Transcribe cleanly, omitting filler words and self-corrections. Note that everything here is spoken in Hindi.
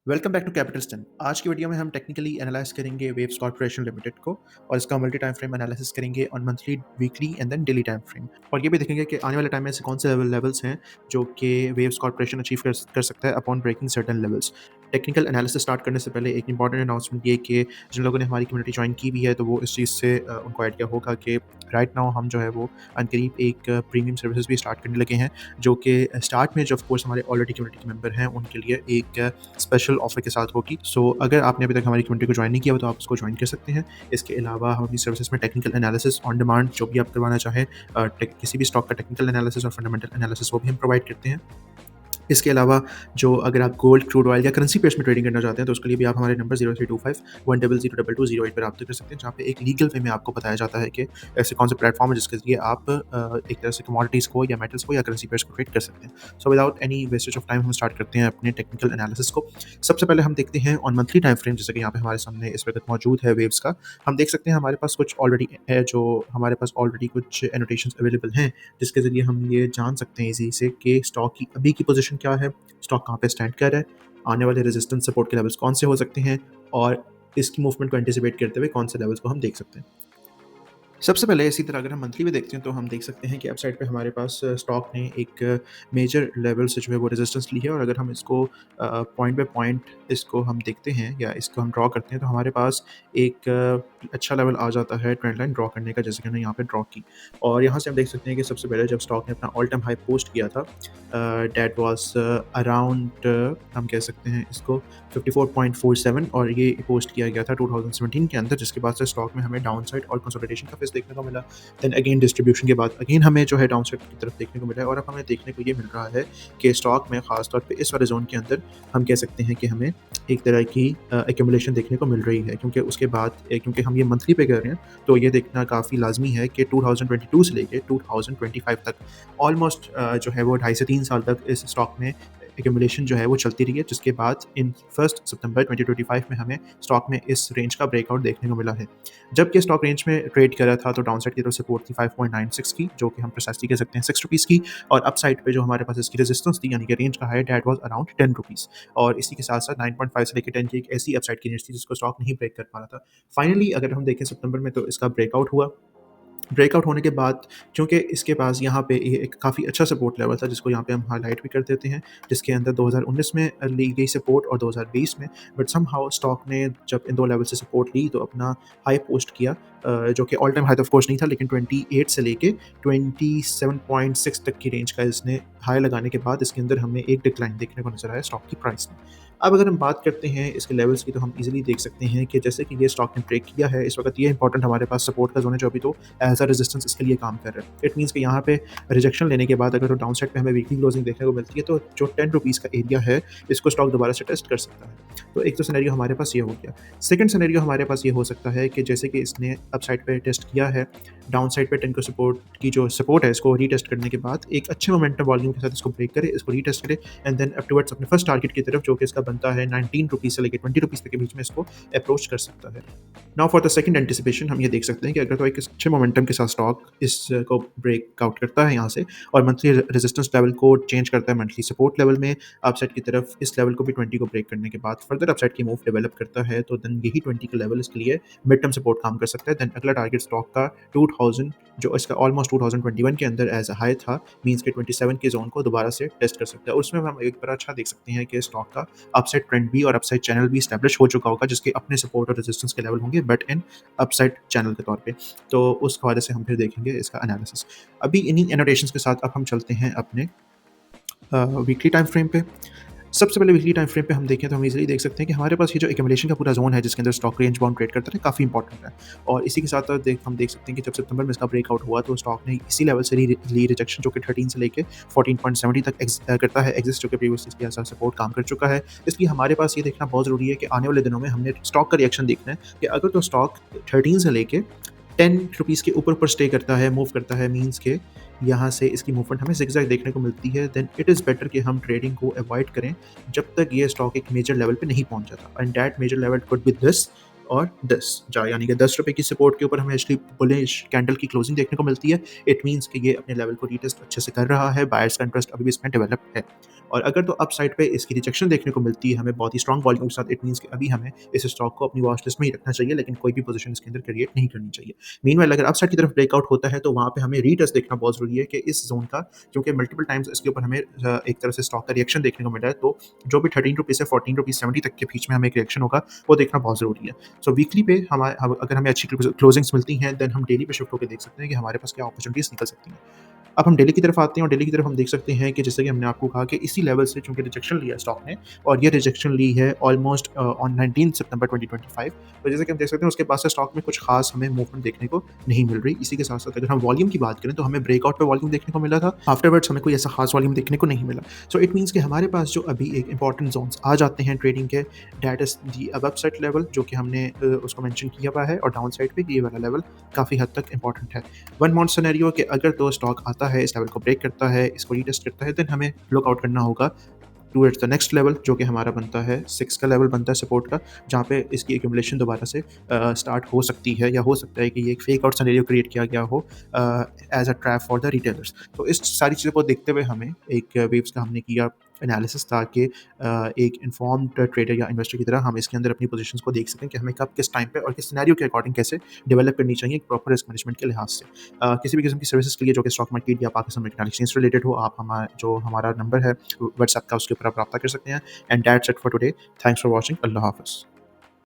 Welcome back to कैपिटलिस्टन। आज की वीडियो में हम टेक्निकली एनालाइज करेंगे वेव्स कॉर्पोरेशन लिमिटेड को और इसका मल्टी टाइम फ्रेम एनालिसिस करेंगे on monthly, weekly and then daily time frame. और ये भी देखेंगे कि आने वाले टाइम में ऐसे कौन से लेवल्स हैं जो कि वेव्स कॉर्पोरेशन अचीव कर सकता है upon breaking certain levels. Technical analysis start करने से पहले एक इंपॉर्टेंट अनाउंसमेंट ये कि जिन लोगों ने हमारी कम्युनिटी ज्वाइन की भी है तो वो इस चीज़ से उनको आइडिया होगा कि राइट नाउ हम जो है वो अनकरीब एक प्रीमियम सर्विसेज भी स्टार्ट करने लगे हैं, जो कि स्टार्ट में जो ऑफ कोर्स हमारे ऑलरेडी कम्युनिटी के मेंबर हैं उनके लिए एक स्पेशल ऑफर के साथ होगी। सो अगर आपने अभी तक हमारी कम्युनिटी को ज्वाइन नहीं किया हो तो आप उसको ज्वाइन कर सकते हैं। इसके अलावा हम अपनी सर्विसेज में टेक्निकल एनालिसिस ऑन डिमांड जो भी आप करवाना चाहें, किसी भी स्टॉक का टेक्निकल एनालिसिस और फंडामेंटल एनालिसिस वो भी हम प्रोवाइड करते हैं। इसके अलावा जो अगर आप गोल्ड, क्रूड ऑयल या करेंसी पेयर्स में ट्रेडिंग करना चाहते हैं तो उसके लिए भी आप हमारे नंबर 0325 1002208 पर रब्ता कर सकते हैं, जहाँ पे एक लीगल वे में आपको बताया जाता है कि ऐसे कौन से प्लेटफॉर्म है जिसके जरिए आप एक तरह से कमोडिटीज़ को या मेटल्स को या करेंसी पेयर्स को ट्रेड कर सकते हैं। So without any wastage of time हम स्टार्ट करते हैं अपने टेक्निकल एनालिसिस को। सबसे पहले हम देखते हैं ऑन मंथली टाइम फ्रेम, जैसे कि यहाँ पे हमारे सामने इस वक्त मौजूद है वेव्स का। हम देख सकते हैं हमारे पास कुछ ऑलरेडी है, जो हमारे पास ऑलरेडी कुछ एनोटेशंस अवेलेबल हैं जिसके ज़रिए हम ये जान सकते हैं इजी से कि स्टॉक की अभी की पोजीशन क्या है, स्टॉक कहाँ पे स्टैंड कर रहा है, आने वाले रेजिस्टेंस सपोर्ट के लेवल्स कौन से हो सकते हैं और इसकी मूवमेंट को एंटिसिपेट करते हुए कौन से लेवल्स को हम देख सकते हैं। सबसे पहले इसी तरह अगर हम मंथली में देखते हैं तो हम देख सकते हैं कि अप साइड पे हमारे पास स्टॉक ने एक मेजर लेवल से जो है वो रेजिस्टेंस ली है, और अगर हम इसको पॉइंट बाय पॉइंट इसको हम देखते हैं या इसको हम ड्रॉ करते हैं तो हमारे पास एक अच्छा लेवल आ जाता है ट्रेंड लाइन ड्रॉ करने का, जैसे कि हमने यहाँ पे ड्रॉ की। और यहाँ से हम देख सकते हैं कि सबसे पहले जब स्टॉक ने अपना ऑल टाइम हाई पोस्ट किया था, डेट वाज अराउंड, हम कह सकते हैं इसको 54.47, और ये पोस्ट किया गया था 2017 के अंदर, जिसके बाद से स्टॉक में हमें डाउन साइड और कंसोलिडेशन का फेस देखने को मिला। देन अगेन डिस्ट्रीब्यूशन के बाद अगेन हमें जो है डाउन साइड की तरफ देखने को मिला है, और अब हमें देखने को ये मिल रहा है कि स्टॉक में खास तौर पे इस वाले जोन के अंदर हम कह सकते हैं कि हमें एक तरह की एक्यूमुलेशन देखने को मिल रही है, क्योंकि उसके बाद क्योंकि हम ये मंथली पे कर रहे हैं तो ये देखना काफ़ी लाजमी है कि 2022 से लेके 2025 तक ऑलमोस्ट जो है वो 2.5 से 3 साल तक इस स्टॉक में एक्यूमुलेशन जो है वो चलती रही है, जिसके बाद इन 1 सितंबर 2025 में हमें स्टॉक में इस रेंज का ब्रेकआउट देखने को मिला है। जबकि स्टॉक रेंज में ट्रेड कर रहा था तो डाउन साइड की तरफ सपोर्ट थी 5.96 की, जो कि हम प्रिसाइसली कह सकते हैं 6 रुपीज़ की, और अप साइड पे जो हमारे पास इसकी रेजिस्टेंस थी यानी कि रेंज का high, that was around 10 rupees. और इसी के साथ-साथ 9.5 से लेके 10 की एक ऐसी अप साइड की रेंज थी जिसको स्टॉक नहीं ब्रेक कर पा रहा था। फाइनली अगर हम देखें सितंबर में तो इसका ब्रेकआउट हुआ। ब्रेकआउट होने के बाद चूँकि इसके पास यहाँ पे ये एक काफ़ी अच्छा सपोर्ट लेवल था, जिसको यहाँ पे हम हाइलाइट भी कर देते हैं, जिसके अंदर 2019 में ली गई सपोर्ट और 2020 में, बट समहाउ स्टॉक ने जब इन 2 लेवल से सपोर्ट ली तो अपना हाई पोस्ट किया, जो कि ऑल टाइम हाई तो ऑफ कोर्स नहीं था, लेकिन 28 से लेके 27.6 तक की रेंज का इसने हाई लगाने के बाद इसके अंदर हमें एक डिक्लाइन देखने को नज़र आया स्टॉक की प्राइस में। अब अगर हम बात करते हैं इसके लेवल्स की तो हम ईज़िली देख सकते हैं कि जैसे कि ये स्टॉक ने ब्रेक किया है, इस वक़्त ये इंपॉर्टेंट हमारे पास सपोर्ट का ज़ोन है जो अभी तो एज अ रेजिस्टेंस इसके लिए काम कर रहा है। इट मीन्स कि यहाँ पे रिजेक्शन लेने के बाद अगर वो डाउन साइड पे हमें वीकली क्लोजिंग देखने को मिलती है तो जो 10 रुपीज़ का एरिया है इसको स्टॉक दोबारा से टेस्ट कर सकता है। तो एक तो सिनेरियो हमारे पास ये हो गया। सेकंड सिनेरियो हमारे पास ये हो सकता है कि जैसे कि इसने अप साइड पे टेस्ट किया है, डाउन साइड पे 10 को सपोर्ट की जो सपोर्ट है इसको रीटेस्ट करने के बाद एक अच्छे मोमेंटम वॉल्यूम के साथ इसको ब्रेक करे, इसको रीटेस्ट करे एंड देन अप टुवर्ड्स अपने फर्स्ट टारगेट की तरफ, जो कि इसका बनता है 19 रुपीज़ से लेके 20 रुपीज़ तक के बीच में, इसको अप्रोच कर सकता है। Now for the second anticipation हम ये देख सकते हैं कि अगर तो एक अच्छे मोमेंटम के साथ स्टॉक इसको ब्रेक आउट करता है यहाँ से और मंथली रेजिस्टेंस लेवल को चेंज करता है मंथली सपोर्ट लेवल में, अपसाइड की तरफ इस लेवल को भी 20 को ब्रेक करने के बाद फर्दर अपसाइड की मूव डेवलप करता है, तो देन यही 20 का लेवल इसके लिए मिड टर्म सपोर्ट काम कर सकता है। देन अगला टारगेट स्टॉक का 2000, जो इसका ऑलमोस्ट 2021 के अंदर एज हाई था, मीन्स के 27 के जोन को दोबारा से टेस्ट कर सकता है। उसमें हम एक बार अच्छा देख सकते हैं कि स्टॉक का अपसाइड ट्रेंड भी और अपसाइड चैनल भी स्टैब्लिश हो चुका होगा, जिसके अपने सपोर्ट और रेजिस्टेंस के लेवल होंगे बट इन अपसाइड चैनल के तौर पे। तो उस हवाले से हम फिर देखेंगे इसका एनालिसिस। अभी इन्हीं एनोटेशंस के साथ अब हम चलते हैं अपने वीकली टाइम फ्रेम पे। सबसे पहले वीकली टाइम फ्रेम पे हम देखें तो हम इजीली देख सकते हैं कि हमारे पास ये जो एक्यूमुलेशन का पूरा जोन है जिसके अंदर स्टॉक रेंज बाउंड ट्रेड करता है काफ़ी इंपॉर्टेंट है, और इसी के साथ हम देख सकते हैं कि जब सितंबर में इसका ब्रेकआउट हुआ तो स्टॉक ने इसी लेवल से ली रिजेक्शन, जो कि 13 से लेके 14.70 तक करता है एग्जिस्ट, जो कि प्रीवियस इसके ऐसा सपोर्ट काम कर चुका है। इसलिए हमारे पास ये देखना बहुत ज़रूरी है कि आने वाले दिनों में हमने स्टॉक का रिएक्शन देखना है कि अगर तो स्टॉक 13 से लेके 10 रुपीज़ के ऊपर स्टे करता है, मूव करता है, मीन्स के यहाँ से इसकी मूवमेंट हमें ज़िगज़ैग देखने को मिलती है, देन इट इज़ बेटर कि हम ट्रेडिंग को अवॉइड करें जब तक ये स्टॉक एक मेजर लेवल पे नहीं पहुँच जाता, and that major level could be this और 10 यानी कि ₹10 की सपोर्ट के ऊपर हमें एक्चुअली बुलिश कैंडल की क्लोजिंग देखने को मिलती है। इट मीन्स कि ये अपने लेवल को रीटेस्ट अच्छे से कर रहा है, बायर्स का इंटरेस्ट अभी भी इसमें डेवलप है। और अगर तो अपसाइड पे इसकी रिजेक्शन देखने को मिलती है हमें बहुत ही स्ट्रॉन्ग वॉल्यूम के साथ, इट मीन्स कि अभी हमें इस स्टॉक को अपनी वॉच लिस्ट में ही रखना चाहिए, लेकिन कोई भी पोजीशन इसके अंदर क्रिएट नहीं करनी चाहिए। मीनवाइल अगर अपसाइड की तरफ ब्रेकआउट होता है तो वहाँ पे हमें रीटेस्ट देखना बहुत ज़रूरी है कि इस ज़ोन का, क्योंकि मल्टीपल टाइम्स इसके ऊपर हमें एक तरह से स्टॉक का रिएक्शन देखने को मिला है, तो जो भी ₹13 से ₹14.70 तक के बीच में हमें एक रिएक्शन होगा, वो देखना बहुत ज़रूरी है। सो वीकली पे अगर हमें अच्छी क्लोजिंग्स मिलती हैं, देन हम डेली पे शिफ्ट होकर देख सकते हैं कि हमारे पास क्या अपॉर्चुनिटीज़ निकल सकती हैं। अब हम डेली की तरफ आते हैं और डेली की तरफ हम देख सकते हैं कि जैसे कि हमने आपको कहा कि इसी लेवल से चूँकि रिजेक्शन लिया स्टॉक ने, और ये रिजेक्शन ली है ऑलमोस्ट ऑन 19 सितंबर 2025। तो जैसे कि हम देख सकते हैं उसके बाद से स्टॉक में कुछ खास हमें मूवमेंट देखने को नहीं मिल रही। इसी के साथ-साथ अगर हम वॉल्यूम की बात करें तो हमें ब्रेकआउट पे वॉल्यूम देखने को मिला था। आफ्टरवर्ड्स हमें कोई ऐसा खास वॉल्यूम देखने को नहीं मिला। सो इट मीन्स कि हमारे पास जो अभी एक इंपॉर्टेंट ज़ोन्स आ जाते हैं ट्रेडिंग के, that is the above side level, जो कि हमने उसको मेंशन किया हुआ है, और डाउन साइड पे ये वाला लेवल काफ़ी हद तक इंपॉर्टेंट है। वन मोर सिनेरियो कि अगर तो स्टॉक आता है, इस लेवल को ब्रेक करता है, इसको रीटेस्ट करता है, देन हमें लुक आउट करना होगा टुवर्ड्स द नेक्स्ट लेवल, जो कि हमारा बनता है 6 का लेवल बनता है सपोर्ट का, जहाँ पे इसकी एक्यूमुलेशन दोबारा से स्टार्ट हो सकती है, या हो सकता है कि ये एक फेक आउट सिनेरियो क्रिएट किया गया हो as a trap for the retailers. तो इस सारी चीज़ों को देखते हुए हमें एक वेव्स का हमने किया एनालिसिस, ताकि एक इन्फॉर्म्ड ट्रेडर या इन्वेस्टर की तरह हम इसके अंदर अपनी पोजीशंस को देख सकें कि हमें कब, किस टाइम पे और किस सिनेरियो के अकॉर्डिंग कैसे डेवलप करनी चाहिए एक प्रॉपर रिस्क मैनेजमेंट के लिहाज से। किसी भी किस्म की सर्विसेज के लिए जो कि स्टॉक मार्केट या पाकिस्तान मेटल एक्सचेंज से रिलेटेड हो, आप जो हमारा नंबर है व्हाट्सएप का, उसके ऊपर आप रब्ता कर सकते हैं। And that's it for today. Thanks for watching. अल्लाह हाफ़िज़।